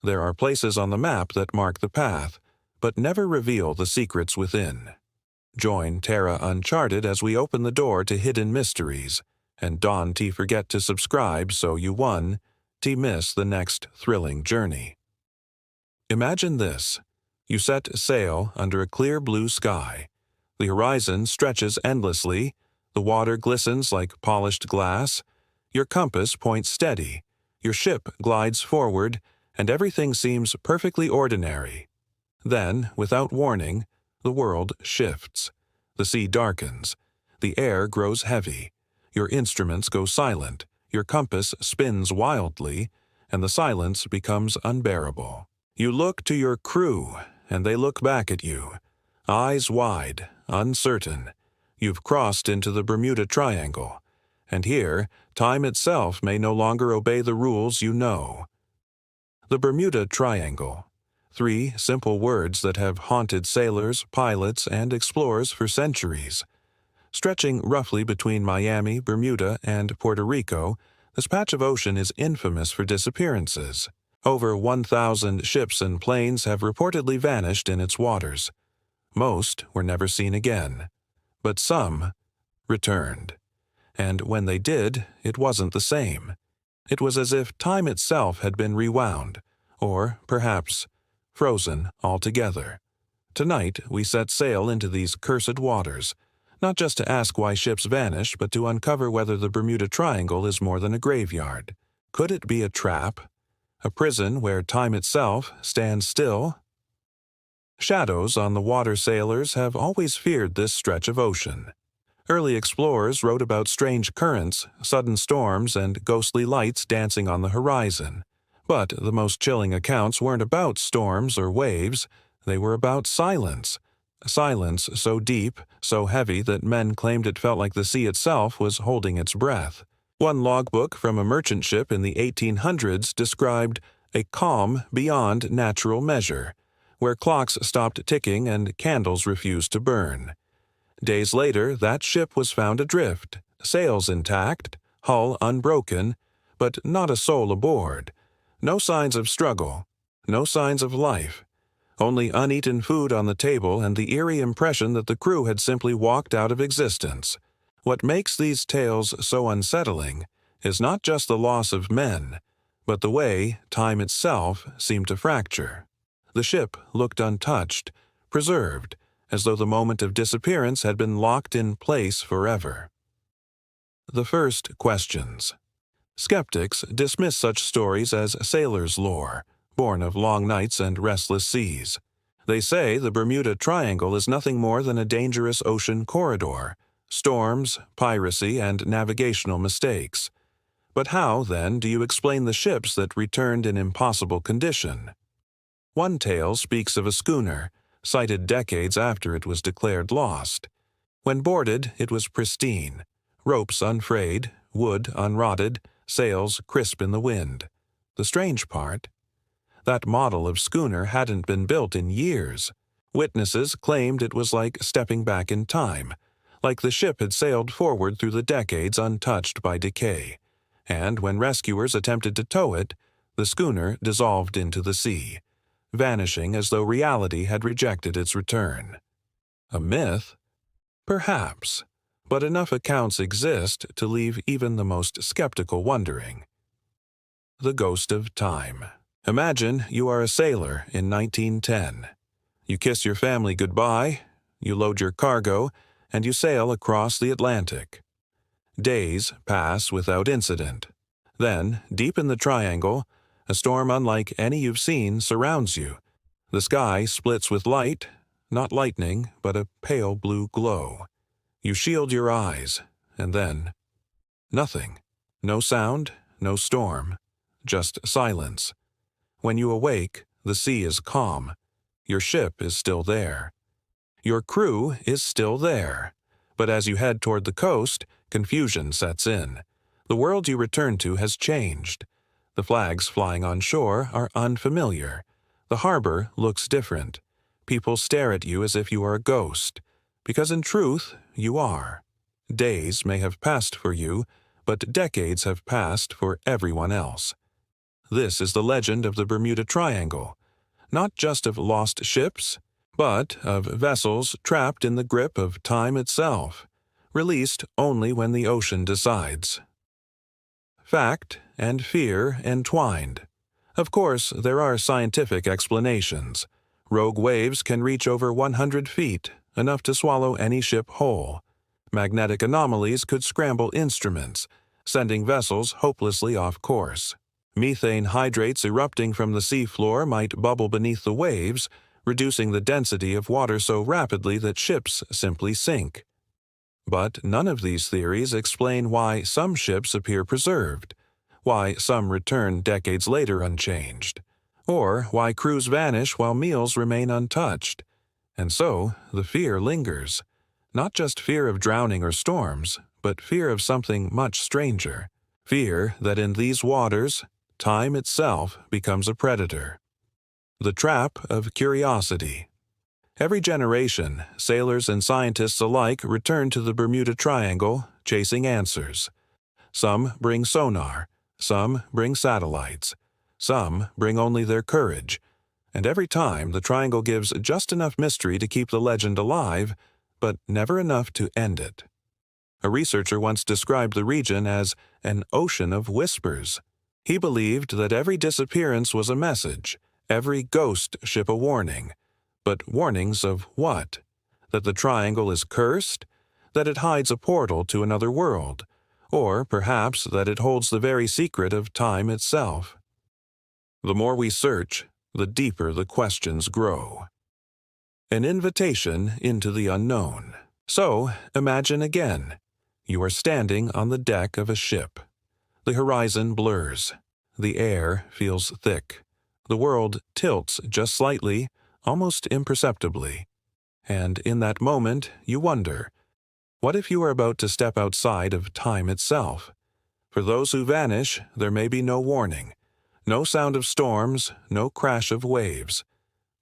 There are places on the map that mark the path, but never reveal the secrets within. Join Terra Uncharted as we open the door to hidden mysteries, and don't forget to subscribe so you miss the next thrilling journey. Imagine this. You set sail under a clear blue sky. The horizon stretches endlessly, the water glistens like polished glass, your compass points steady, your ship glides forward, and everything seems perfectly ordinary. Then, without warning, the world shifts. The sea darkens. The air grows heavy. Your instruments go silent. Your compass spins wildly, and the silence becomes unbearable. You look to your crew, and they look back at you, eyes wide, uncertain. You've crossed into the Bermuda Triangle, and here, time itself may no longer obey the rules you know. The Bermuda Triangle. 3 simple words that have haunted sailors, pilots, and explorers for centuries. Stretching roughly between Miami, Bermuda, and Puerto Rico, this patch of ocean is infamous for disappearances. Over 1,000 ships and planes have reportedly vanished in its waters. Most were never seen again, but some returned. And when they did, it wasn't the same. It was as if time itself had been rewound, or, perhaps, frozen altogether. Tonight, we set sail into these cursed waters, not just to ask why ships vanish, but to uncover whether the Bermuda Triangle is more than a graveyard. Could it be a trap? A prison where time itself stands still? Shadows on the water sailors have always feared this stretch of ocean. Early explorers wrote about strange currents, sudden storms, and ghostly lights dancing on the horizon. But the most chilling accounts weren't about storms or waves, they were about silence. Silence so deep, so heavy that men claimed it felt like the sea itself was holding its breath. One logbook from a merchant ship in the 1800s described a calm beyond natural measure, where clocks stopped ticking and candles refused to burn. Days later, that ship was found adrift, sails intact, hull unbroken, but not a soul aboard. No signs of struggle, no signs of life, only uneaten food on the table and the eerie impression that the crew had simply walked out of existence. What makes these tales so unsettling is not just the loss of men, but the way time itself seemed to fracture. The ship looked untouched, preserved, as though the moment of disappearance had been locked in place forever. The first questions. Skeptics dismiss such stories as sailors' lore, born of long nights and restless seas. They say the Bermuda Triangle is nothing more than a dangerous ocean corridor, storms, piracy, and navigational mistakes. But how, then, do you explain the ships that returned in impossible condition? One tale speaks of a schooner, sighted decades after it was declared lost. When boarded, it was pristine, ropes unfrayed, wood unrotted, sails crisp in the wind. The strange part? That model of schooner hadn't been built in years. Witnesses claimed it was like stepping back in time, like the ship had sailed forward through the decades untouched by decay, and when rescuers attempted to tow it, the schooner dissolved into the sea, vanishing as though reality had rejected its return. A myth? Perhaps, but enough accounts exist to leave even the most skeptical wondering. The ghost of time. Imagine you are a sailor in 1910. You kiss your family goodbye, you load your cargo, and you sail across the Atlantic. Days pass without incident. Then, deep in the triangle, a storm unlike any you've seen surrounds you. The sky splits with light, not lightning, but a pale blue glow. You shield your eyes, and then nothing. No sound, no storm, just silence. When you awake, the sea is calm. Your ship is still there. Your crew is still there. But as you head toward the coast, confusion sets in. The world you return to has changed. The flags flying on shore are unfamiliar. The harbor looks different. People stare at you as if you are a ghost, because in truth, you are. Days may have passed for you, but decades have passed for everyone else. This is the legend of the Bermuda Triangle, not just of lost ships, but of vessels trapped in the grip of time itself, released only when the ocean decides. Fact and fear entwined. Of course, there are scientific explanations. Rogue waves can reach over 100 feet, enough to swallow any ship whole. Magnetic anomalies could scramble instruments, sending vessels hopelessly off course. Methane hydrates erupting from the seafloor might bubble beneath the waves, reducing the density of water so rapidly that ships simply sink. But none of these theories explain why some ships appear preserved, why some return decades later unchanged, or why crews vanish while meals remain untouched. And so, the fear lingers. Not just fear of drowning or storms, but fear of something much stranger. Fear that in these waters, time itself becomes a predator. The trap of curiosity. Every generation, sailors and scientists alike return to the Bermuda Triangle, chasing answers. Some bring sonar, some bring satellites, some bring only their courage, and every time the triangle gives just enough mystery to keep the legend alive, but never enough to end it. A researcher once described the region as an ocean of whispers. He believed that every disappearance was a message, every ghost ship a warning. But warnings of what? That the triangle is cursed? That it hides a portal to another world? Or perhaps that it holds the very secret of time itself? The more we search, the deeper the questions grow. An invitation into the unknown. So, imagine again. You are standing on the deck of a ship. The horizon blurs. The air feels thick. The world tilts just slightly, almost imperceptibly. And in that moment, you wonder, what if you are about to step outside of time itself? For those who vanish, there may be no warning, no sound of storms, no crash of waves,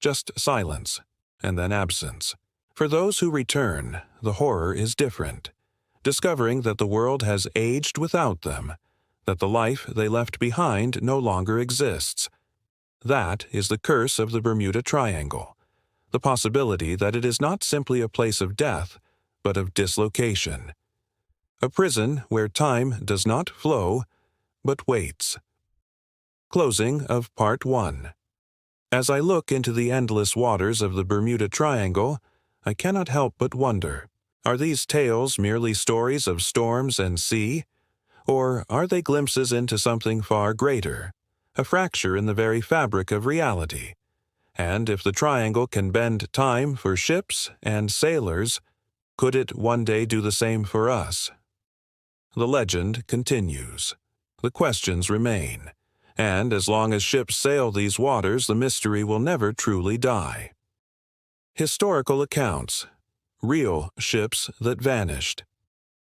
just silence, and then absence. For those who return, the horror is different, discovering that the world has aged without them, that the life they left behind no longer exists. That is the curse of the Bermuda Triangle, the possibility that it is not simply a place of death, but of dislocation. A prison where time does not flow, but waits. Closing of Part 1. As I look into the endless waters of the Bermuda Triangle, I cannot help but wonder, are these tales merely stories of storms and sea? Or are they glimpses into something far greater, a fracture in the very fabric of reality? And if the triangle can bend time for ships and sailors, could it one day do the same for us? The legend continues. The questions remain. And as long as ships sail these waters, the mystery will never truly die. Historical accounts. Real ships that vanished.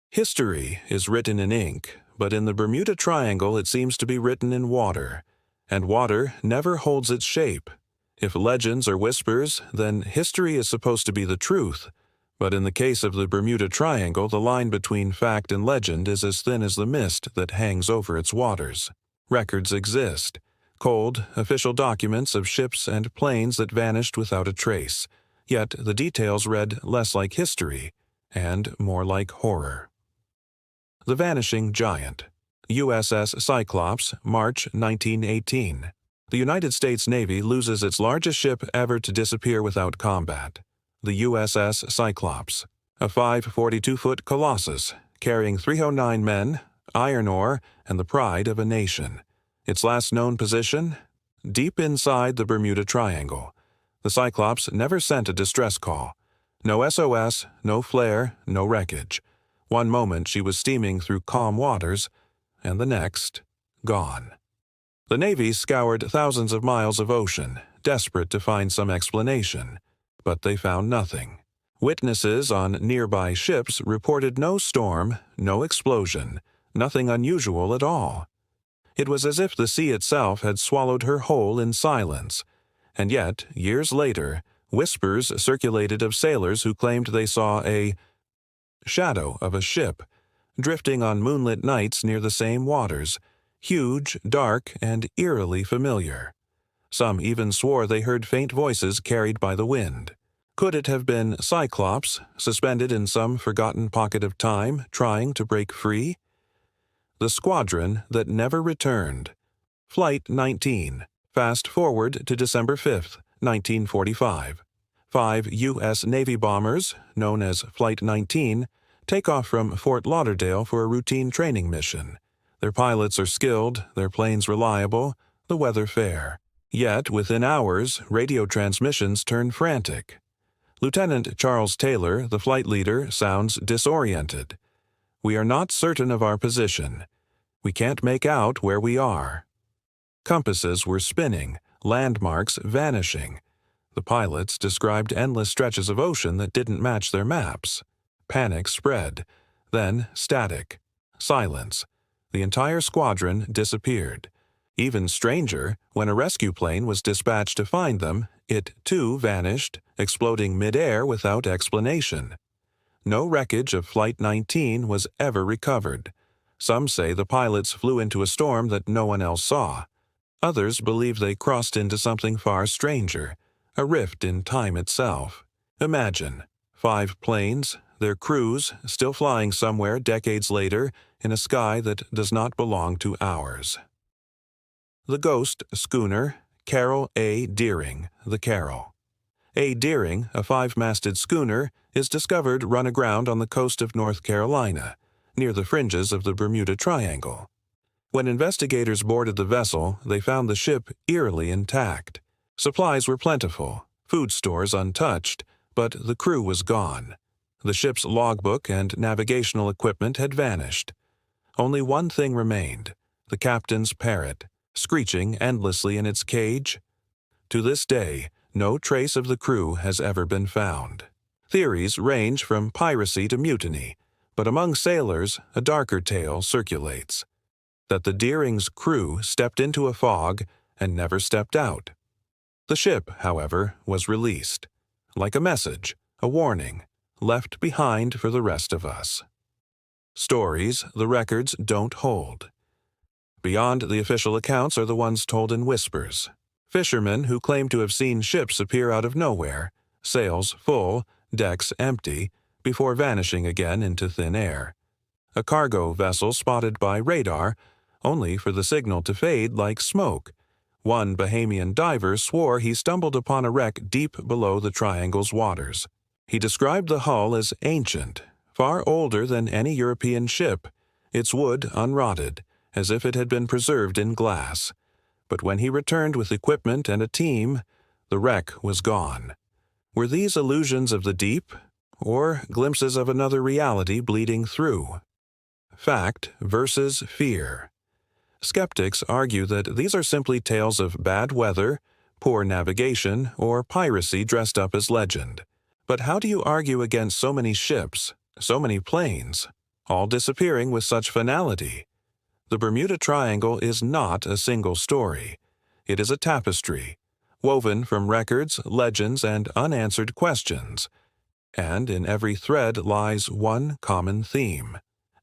History is written in ink, but in the Bermuda Triangle it seems to be written in water, and water never holds its shape. If legends are whispers, then history is supposed to be the truth, but in the case of the Bermuda Triangle, the line between fact and legend is as thin as the mist that hangs over its waters. Records exist, cold, official documents of ships and planes that vanished without a trace, yet the details read less like history and more like horror. The Vanishing Giant. USS Cyclops, March 1918. The United States Navy loses its largest ship ever to disappear without combat. The USS Cyclops, a 542-foot colossus carrying 309 men, iron ore, and the pride of a nation. Its last known position? Deep inside the Bermuda Triangle. The Cyclops never sent a distress call. No SOS, no flare, no wreckage. One moment she was steaming through calm waters, and the next, gone. The Navy scoured thousands of miles of ocean, desperate to find some explanation, but they found nothing. Witnesses on nearby ships reported no storm, no explosion, nothing unusual at all. It was as if the sea itself had swallowed her whole in silence, and yet, years later, whispers circulated of sailors who claimed they saw a shadow of a ship drifting on moonlit nights near the same waters, Huge, dark, and eerily familiar. Some even swore they heard faint voices carried by the wind. Could it have been Cyclops, suspended in some forgotten pocket of time, trying to break free? The squadron that never returned. Flight 19. Fast forward to December 5, 1945. 5 U.S. Navy bombers, known as Flight 19, take off from Fort Lauderdale for a routine training mission. Their pilots are skilled, their planes reliable, the weather fair. Yet, within hours, radio transmissions turn frantic. Lieutenant Charles Taylor, the flight leader, sounds disoriented. We are not certain of our position. We can't make out where we are. Compasses were spinning, landmarks vanishing. The pilots described endless stretches of ocean that didn't match their maps. Panic spread. Then static. Silence. The entire squadron disappeared. Even stranger, when a rescue plane was dispatched to find them, it too vanished, exploding mid-air without explanation. No wreckage of Flight 19 was ever recovered. Some say the pilots flew into a storm that no one else saw. Others believe they crossed into something far stranger, a rift in time itself. Imagine, 5 planes, their crews, still flying somewhere decades later in a sky that does not belong to ours. The ghost schooner Carol A. Deering, the Carol. A. Deering, a 5-masted schooner, is discovered run aground on the coast of North Carolina, near the fringes of the Bermuda Triangle. When investigators boarded the vessel, they found the ship eerily intact. Supplies were plentiful, food stores untouched, but the crew was gone. The ship's logbook and navigational equipment had vanished. Only one thing remained, the captain's parrot, screeching endlessly in its cage. To this day, no trace of the crew has ever been found. Theories range from piracy to mutiny, but among sailors, a darker tale circulates. That the Deering's crew stepped into a fog and never stepped out. The ship, however, was released. Like a message, a warning, left behind for the rest of us. Stories the records don't hold. Beyond the official accounts are the ones told in whispers. Fishermen who claim to have seen ships appear out of nowhere, sails full, decks empty, before vanishing again into thin air. A cargo vessel spotted by radar, only for the signal to fade like smoke. One Bahamian diver swore he stumbled upon a wreck deep below the triangle's waters. He described the hull as ancient, far older than any European ship, its wood unrotted, as if it had been preserved in glass. But when he returned with equipment and a team, the wreck was gone. Were these illusions of the deep, or glimpses of another reality bleeding through? Fact versus fear. Skeptics argue that these are simply tales of bad weather, poor navigation, or piracy dressed up as legend. But how do you argue against so many ships, so many planes, all disappearing with such finality? The Bermuda Triangle is not a single story. It is a tapestry, woven from records, legends, and unanswered questions. And in every thread lies one common theme: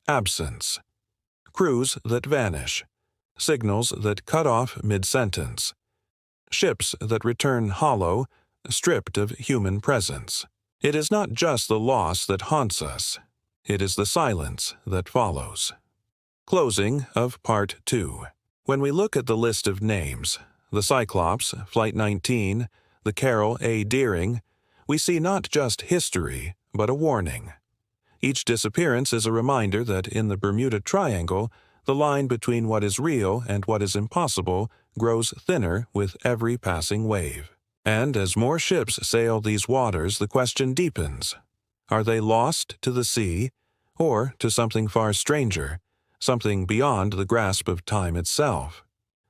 absence. Crews that vanish. Signals that cut off mid-sentence. Ships that return hollow, stripped of human presence. It is not just the loss that haunts us. It is the silence that follows. Closing of Part 2. When we look at the list of names, the Cyclops, Flight 19, the Carol A. Deering, we see not just history, but a warning. Each disappearance is a reminder that in the Bermuda Triangle, the line between what is real and what is impossible grows thinner with every passing wave. And as more ships sail these waters, the question deepens. Are they lost to the sea, or to something far stranger, something beyond the grasp of time itself?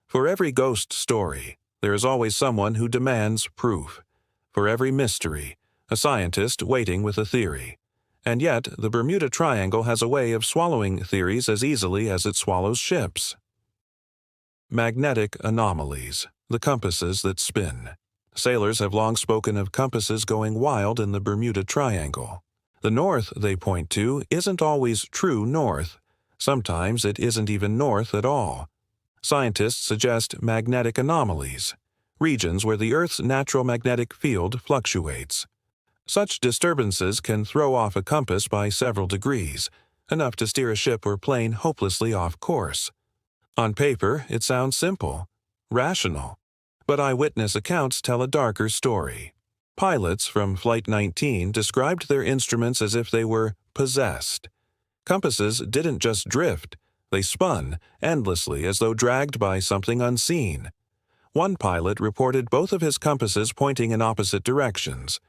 For every ghost story, there is always someone who demands proof. For every mystery, a scientist waiting with a theory. And yet, the Bermuda Triangle has a way of swallowing theories as easily as it swallows ships. Magnetic anomalies, the compasses that spin. Sailors have long spoken of compasses going wild in the Bermuda Triangle. The north they point to isn't always true north. Sometimes it isn't even north at all. Scientists suggest magnetic anomalies, regions where the Earth's natural magnetic field fluctuates. Such disturbances can throw off a compass by several degrees, enough to steer a ship or plane hopelessly off course. On paper, it sounds simple, rational, but eyewitness accounts tell a darker story. Pilots from Flight 19 described their instruments as if they were possessed. Compasses didn't just drift, they spun endlessly as though dragged by something unseen. One pilot reported both of his compasses pointing in opposite directions.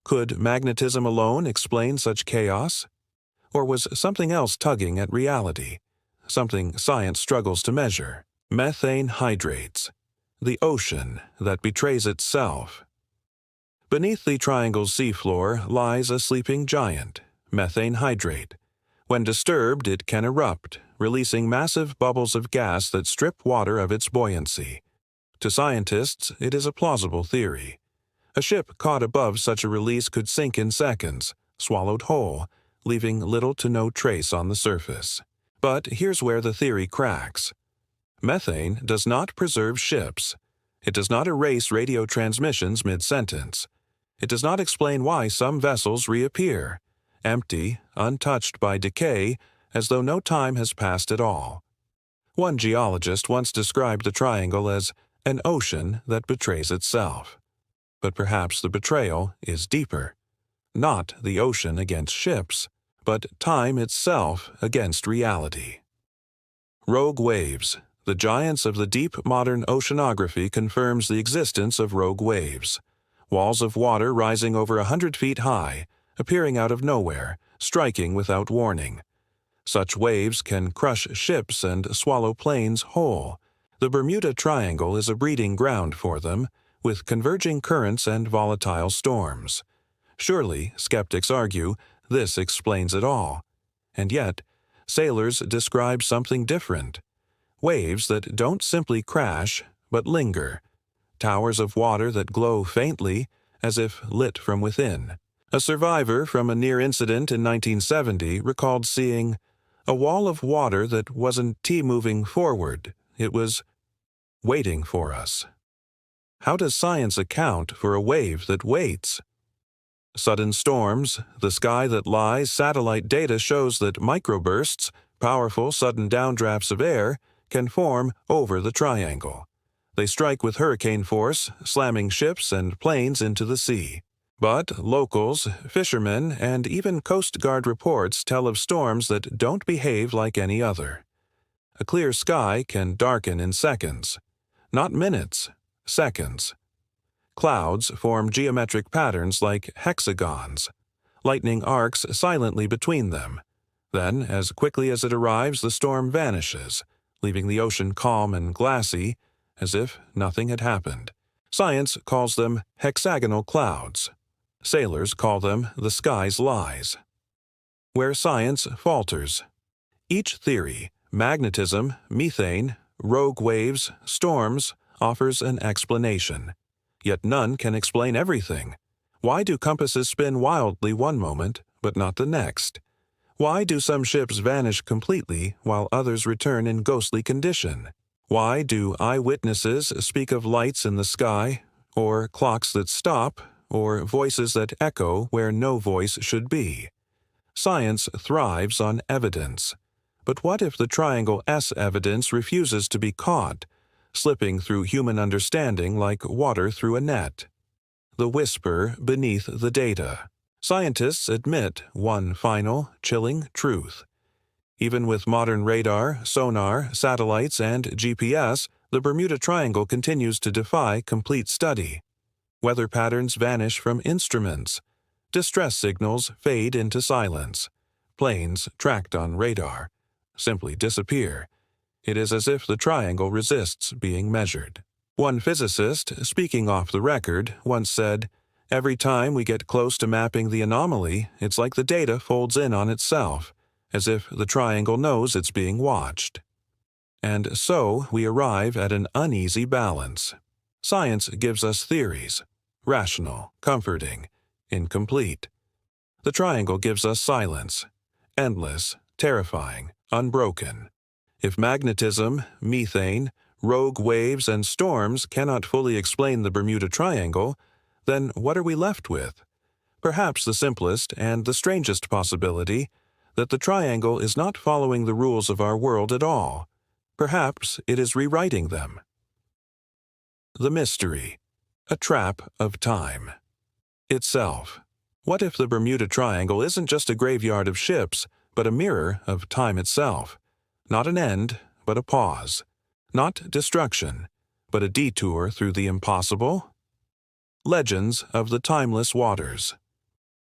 Could magnetism alone explain such chaos? Or was something else tugging at reality? Something science struggles to measure. Methane hydrates. The ocean that betrays itself. Beneath the triangle's seafloor lies a sleeping giant, methane hydrate. When disturbed, it can erupt, releasing massive bubbles of gas that strip water of its buoyancy. To scientists, it is a plausible theory. A ship caught above such a release could sink in seconds, swallowed whole, leaving little to no trace on the surface. But here's where the theory cracks. Methane does not preserve ships. It does not erase radio transmissions mid-sentence. It does not explain why some vessels reappear, empty, untouched by decay, as though no time has passed at all. One geologist once described the triangle as an ocean that betrays itself. But perhaps the betrayal is deeper. Not the ocean against ships, but time itself against reality. Rogue waves. The giants of the deep modern oceanography confirms the existence of rogue waves. Walls of water rising over 100 feet high, appearing out of nowhere, striking without warning. Such waves can crush ships and swallow planes whole. The Bermuda Triangle is a breeding ground for them, with converging currents and volatile storms. Surely, skeptics argue, this explains it all. And yet, sailors describe something different. Waves that don't simply crash, but linger. Towers of water that glow faintly, as if lit from within. A survivor from a near incident in 1970 recalled seeing a wall of water that wasn't moving forward, it was waiting for us. How does science account for a wave that waits? Sudden storms, the sky that lies, satellite data shows that microbursts, powerful sudden downdrafts of air, can form over the triangle. They strike with hurricane force, slamming ships and planes into the sea. But locals, fishermen, and even Coast Guard reports tell of storms that don't behave like any other. A clear sky can darken in seconds. Not minutes, seconds. Clouds form geometric patterns like hexagons. Lightning arcs silently between them. Then, as quickly as it arrives, the storm vanishes, leaving the ocean calm and glassy, as if nothing had happened. Science calls them hexagonal clouds. Sailors call them the sky's lies. Where science falters. Each theory, magnetism, methane, rogue waves, storms, offers an explanation. Yet none can explain everything. Why do compasses spin wildly one moment, but not the next? Why do some ships vanish completely while others return in ghostly condition? Why do eyewitnesses speak of lights in the sky, or clocks that stop, or voices that echo where no voice should be? Science thrives on evidence. But what if the Triangle S evidence refuses to be caught, slipping through human understanding like water through a net? The whisper beneath the data. Scientists admit one final, chilling truth. Even with modern radar, sonar, satellites, and GPS, the Bermuda Triangle continues to defy complete study. Weather patterns vanish from instruments. Distress signals fade into silence. Planes, tracked on radar, simply disappear. It is as if the triangle resists being measured. One physicist, speaking off the record, once said, "Every time we get close to mapping the anomaly, it's like the data folds in on itself, as if the triangle knows it's being watched." And so we arrive at an uneasy balance. Science gives us theories, rational, comforting, incomplete. The triangle gives us silence, endless, terrifying, unbroken. If magnetism, methane, rogue waves, and storms cannot fully explain the Bermuda Triangle, then what are we left with? Perhaps the simplest and the strangest possibility, that the triangle is not following the rules of our world at all. Perhaps it is rewriting them. The mystery, a trap of time. Itself. What if the Bermuda Triangle isn't just a graveyard of ships, but a mirror of time itself? Not an end, but a pause. Not destruction, but a detour through the impossible? Legends of the timeless waters.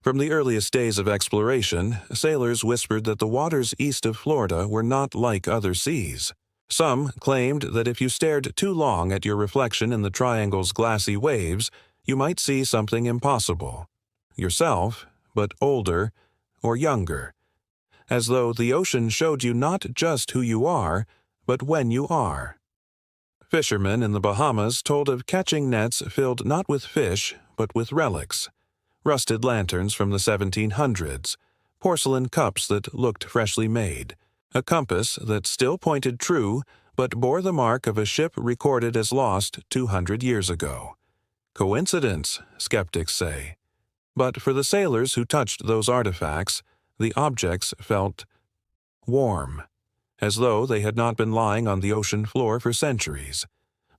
From the earliest days of exploration, sailors whispered that the waters east of Florida were not like other seas. Some claimed that if you stared too long at your reflection in the triangle's glassy waves, you might see something impossible. Yourself, but older or younger. As though the ocean showed you not just who you are, but when you are. Fishermen in the Bahamas told of catching nets filled not with fish, but with relics. Rusted lanterns from the 1700s, porcelain cups that looked freshly made, a compass that still pointed true but bore the mark of a ship recorded as lost 200 years ago. Coincidence, skeptics say. But for the sailors who touched those artifacts, the objects felt warm, as though they had not been lying on the ocean floor for centuries,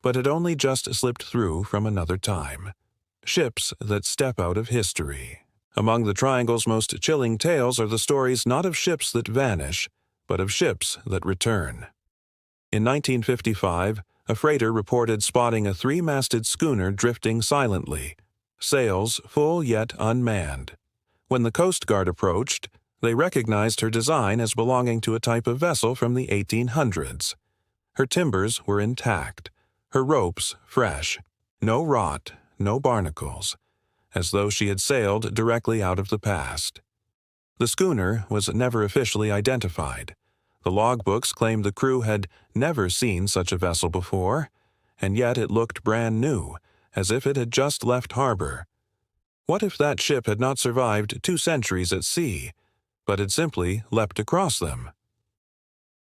but had only just slipped through from another time. Ships that step out of history. Among the Triangle's most chilling tales are the stories not of ships that vanish, but of ships that return. In 1955, a freighter reported spotting a three-masted schooner drifting silently, sails full yet unmanned. When the Coast Guard approached, they recognized her design as belonging to a type of vessel from the 1800s. Her timbers were intact, her ropes fresh, no rot, no barnacles, as though she had sailed directly out of the past. The schooner was never officially identified. The logbooks claimed the crew had never seen such a vessel before, and yet it looked brand new, as if it had just left harbor. What if that ship had not survived 2 centuries at sea, but had simply leapt across them?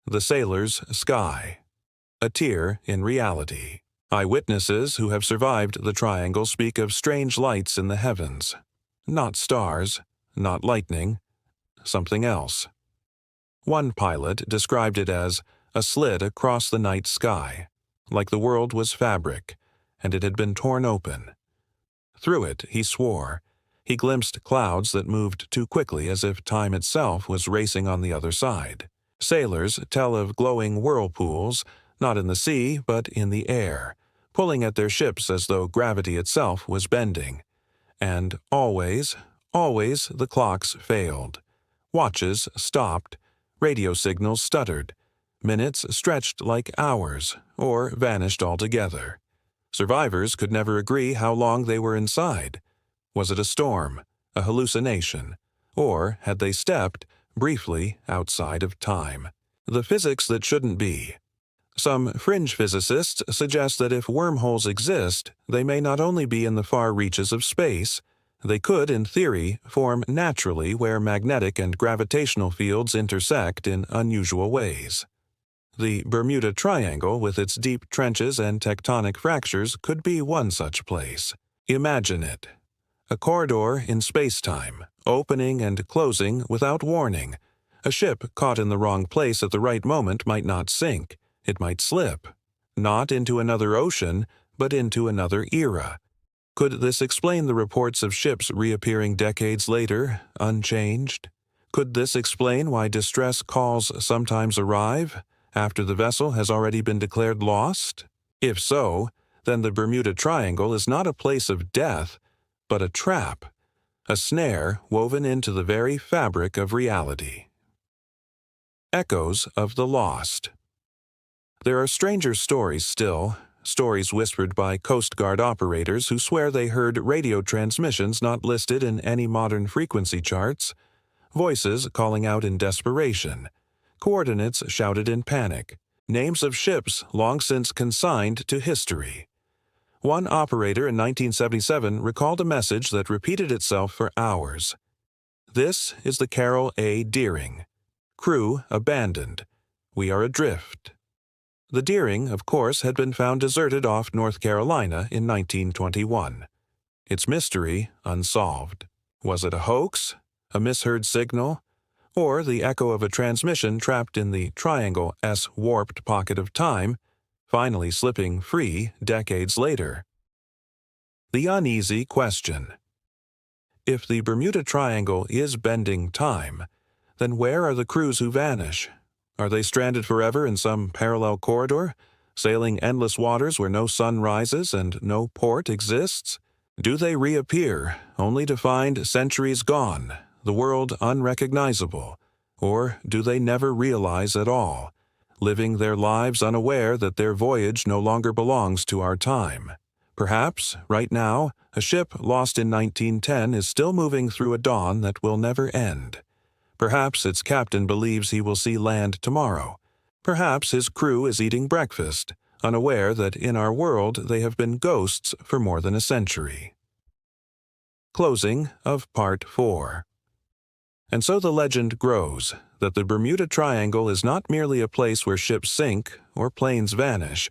The sailor's sky. A tear in reality. Eyewitnesses who have survived the triangle speak of strange lights in the heavens. Not stars, not lightning, something else. One pilot described it as a slit across the night sky, like the world was fabric, and it had been torn open. Through it, he swore, he glimpsed clouds that moved too quickly as if time itself was racing on the other side. Sailors tell of glowing whirlpools, not in the sea, but in the air, pulling at their ships as though gravity itself was bending. And always, always the clocks failed. Watches stopped, radio signals stuttered, minutes stretched like hours, or vanished altogether. Survivors could never agree how long they were inside. Was it a storm, a hallucination, or had they stepped, briefly, outside of time? The physics that shouldn't be. Some fringe physicists suggest that if wormholes exist, they may not only be in the far reaches of space, they could, in theory, form naturally where magnetic and gravitational fields intersect in unusual ways. The Bermuda Triangle, with its deep trenches and tectonic fractures, could be one such place. Imagine it. A corridor in space-time, opening and closing without warning. A ship caught in the wrong place at the right moment might not sink. It might slip, not into another ocean, but into another era. Could this explain the reports of ships reappearing decades later, unchanged? Could this explain why distress calls sometimes arrive after the vessel has already been declared lost? If so, then the Bermuda Triangle is not a place of death, but a trap, a snare woven into the very fabric of reality. Echoes of the lost. There are stranger stories still, stories whispered by Coast Guard operators who swear they heard radio transmissions not listed in any modern frequency charts, voices calling out in desperation, coordinates shouted in panic, names of ships long since consigned to history. One operator in 1977 recalled a message that repeated itself for hours. This is the Carol A. Deering. Crew abandoned. We are adrift. The Deering, of course, had been found deserted off North Carolina in 1921. Its mystery unsolved. Was it a hoax, a misheard signal, or the echo of a transmission trapped in the Triangle-S warped pocket of time, finally slipping free decades later? The uneasy question. If the Bermuda Triangle is bending time, then where are the crews who vanish? Are they stranded forever in some parallel corridor, sailing endless waters where no sun rises and no port exists? Do they reappear, only to find centuries gone, the world unrecognizable, or do they never realize at all, living their lives unaware that their voyage no longer belongs to our time? Perhaps, right now, a ship lost in 1910 is still moving through a dawn that will never end. Perhaps its captain believes he will see land tomorrow. Perhaps his crew is eating breakfast, unaware that in our world they have been ghosts for more than a century. Closing of Part 4. And so the legend grows that the Bermuda Triangle is not merely a place where ships sink or planes vanish,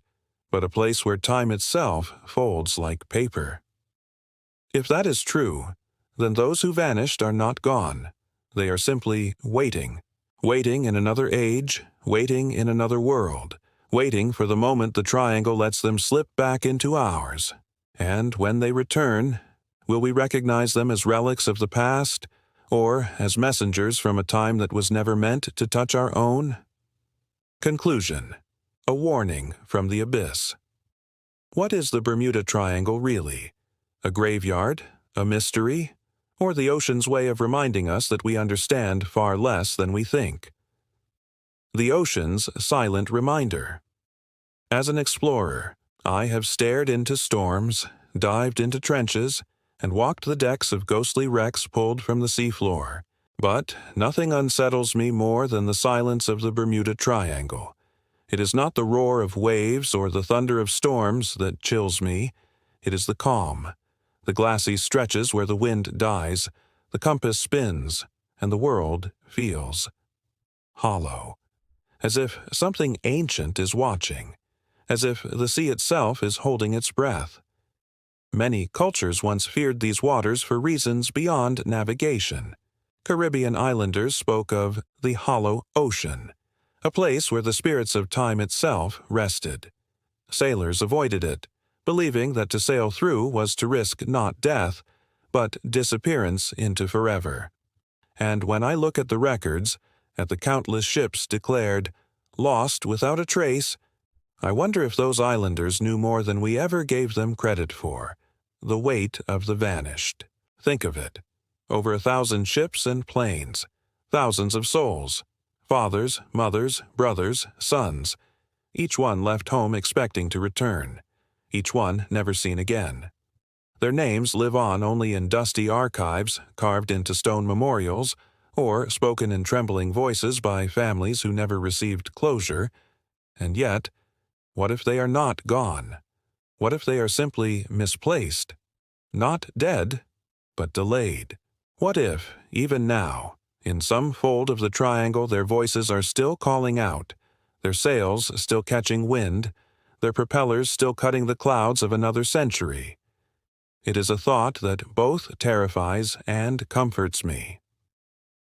but a place where time itself folds like paper. If that is true, then those who vanished are not gone. They are simply waiting in another age, waiting in another world, waiting for the moment the triangle lets them slip back into ours. And when they return, will we recognize them as relics of the past, or as messengers from a time that was never meant to touch our own? Conclusion. A warning from the abyss. What is the Bermuda Triangle really? A graveyard? A mystery? Or the ocean's way of reminding us that we understand far less than we think? The ocean's silent reminder. As an explorer, I have stared into storms, dived into trenches, and walked the decks of ghostly wrecks pulled from the seafloor. But nothing unsettles me more than the silence of the Bermuda Triangle. It is not the roar of waves or the thunder of storms that chills me. It is the calm. The glassy stretches where the wind dies, the compass spins, and the world feels hollow, as if something ancient is watching, as if the sea itself is holding its breath. Many cultures once feared these waters for reasons beyond navigation. Caribbean islanders spoke of the hollow ocean, a place where the spirits of time itself rested. Sailors avoided it, believing that to sail through was to risk not death, but disappearance into forever. And when I look at the records, at the countless ships declared lost without a trace, I wonder if those islanders knew more than we ever gave them credit for. The weight of the vanished. Think of it. Over 1,000 ships and planes, thousands of souls, fathers, mothers, brothers, sons, each one left home expecting to return. Each one never seen again. Their names live on only in dusty archives carved into stone memorials, or spoken in trembling voices by families who never received closure. And yet, what if they are not gone? What if they are simply misplaced? Not dead, but delayed. What if, even now, in some fold of the triangle their voices are still calling out, their sails still catching wind, their propellers still cutting the clouds of another century? It is a thought that both terrifies and comforts me.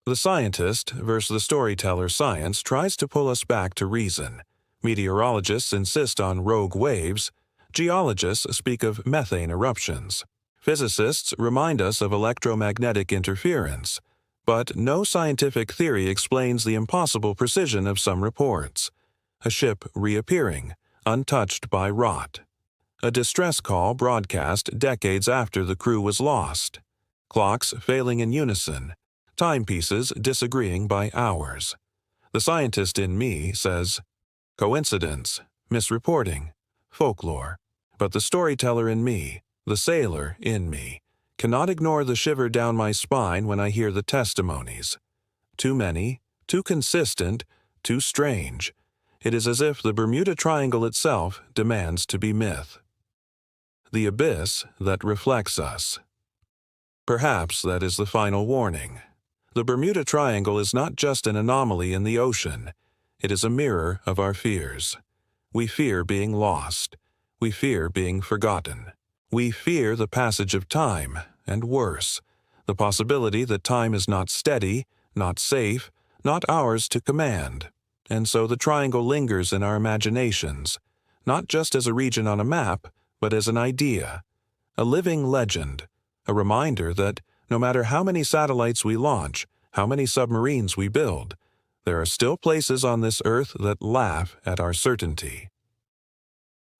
The scientist versus the storyteller science tries to pull us back to reason. Meteorologists insist on rogue waves. Geologists speak of methane eruptions. Physicists remind us of electromagnetic interference. But no scientific theory explains the impossible precision of some reports. A ship reappearing, untouched by rot. A distress call broadcast decades after the crew was lost. Clocks failing in unison. Timepieces disagreeing by hours. The scientist in me says, coincidence, misreporting, folklore. But the storyteller in me, the sailor in me, cannot ignore the shiver down my spine when I hear the testimonies. Too many, too consistent, too strange. It is as if the Bermuda Triangle itself demands to be myth. The abyss that reflects us. Perhaps that is the final warning. The Bermuda Triangle is not just an anomaly in the ocean. It is a mirror of our fears. We fear being lost. We fear being forgotten. We fear the passage of time, and worse, the possibility that time is not steady, not safe, not ours to command. And so the triangle lingers in our imaginations, not just as a region on a map, but as an idea, a living legend, a reminder that no matter how many satellites we launch, how many submarines we build, there are still places on this earth that laugh at our certainty.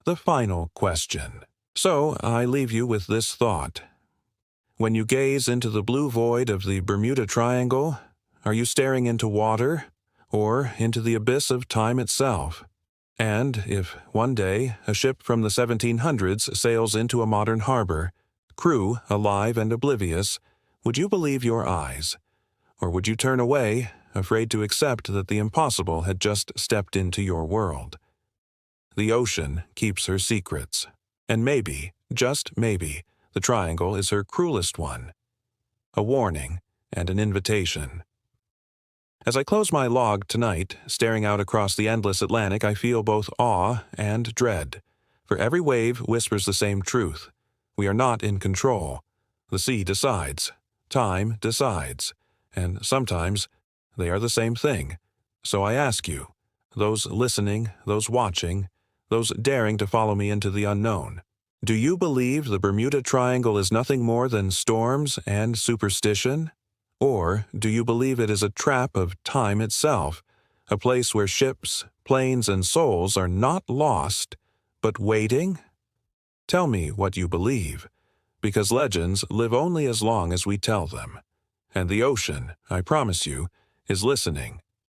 The final question. So I leave you with this thought. When you gaze into the blue void of the Bermuda Triangle, are you staring into water or into the abyss of time itself? And if one day a ship from the 1700s sails into a modern harbor, crew alive and oblivious, would you believe your eyes? Or would you turn away, afraid to accept that the impossible had just stepped into your world? The ocean keeps her secrets. And maybe, just maybe, the triangle is her cruelest one. A warning and an invitation. As I close my log tonight, staring out across the endless Atlantic, I feel both awe and dread. For every wave whispers the same truth. We are not in control. The sea decides. Time decides. And sometimes they are the same thing. So I ask you, those listening, those watching, those daring to follow me into the unknown, do you believe the Bermuda Triangle is nothing more than storms and superstition? Or do you believe it is a trap of time itself, a place where ships, planes, and souls are not lost, but waiting? Tell me what you believe, because legends live only as long as we tell them. And the ocean, I promise you, is listening.